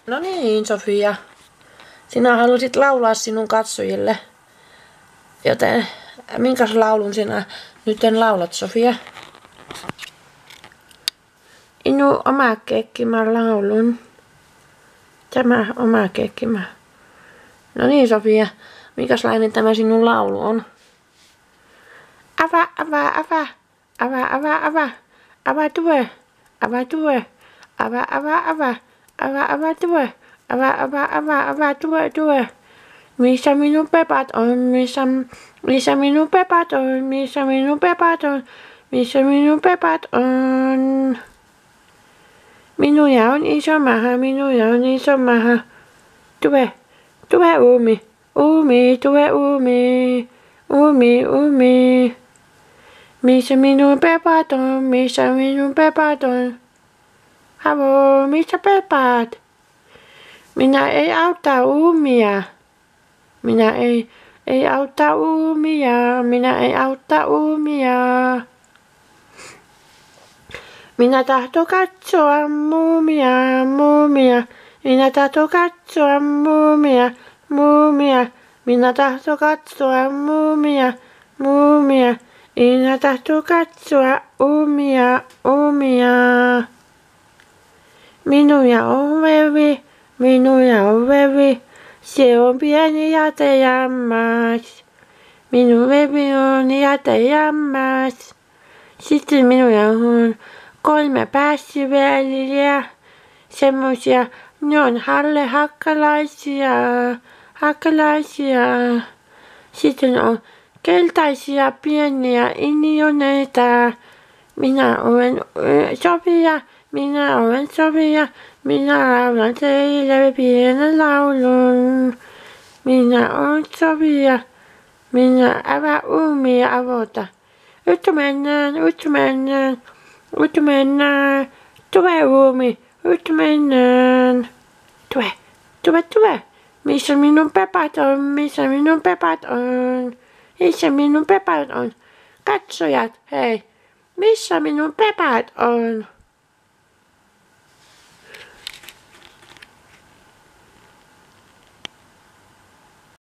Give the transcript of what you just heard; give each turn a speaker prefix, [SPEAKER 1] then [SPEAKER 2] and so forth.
[SPEAKER 1] No niin, Sofia. Sinä halusit laulaa sinun katsojille. Joten minkäs laulun sinä nyt laulat, Sofia? Minun oma kekkimä laulun. Tämä oma kekkimä. No niin, Sofia. Minkäslainen tämä sinun laulu on? Ava, ava, ava. Ava, ava, ava. Ava tue. Ava tue. Ava, ava, ava. Ava, ava tue. Ava, ava, ava. Ava tue, tue. Missä minun pepat on? Missä minun pepat on? Missä minun pepat on? Missä minun pepat on? Minuja on iso maha, minuja on iso maha. Tue, tue uumi, uumi, tue uumi, uumi, uumi. Missä minun pepat on? Missä minun pepat on? Havo, missä pepat? Minä ei auttaa uumia. Minä ei auttaa uumia. Minä ei auttaa uumia. Minä tahto katsoa muumia, muumia. Minä tahto katsoa muumia, muumia. Minä tahto katsoa muumia, muumia. Minä tahto katsoa uumia, uumia. Minuja on vevi, minuja on vevi. Se on pieni jätejammas. Minun vevi on jätejammas. Sitten minulla on 3 päässyväliä. Semmosia, ne on hakkalaisia, hakkalaisia. Sitten on keltaisia pieniä inioneita. Minä olen Sofia, minä olen Sofia. Minä laulan teille pienen laulun. Minä olen Sofia. Minä avaa uumia avota. Ut mennään, ut mennään. Ut mennään. Tue uumi. Ut mennään. Tue, tue, tue. Missä minun pepat on? Missä minun pepat on? Missä minun pepat on? Katsojat, hei. Missä minun pepat on?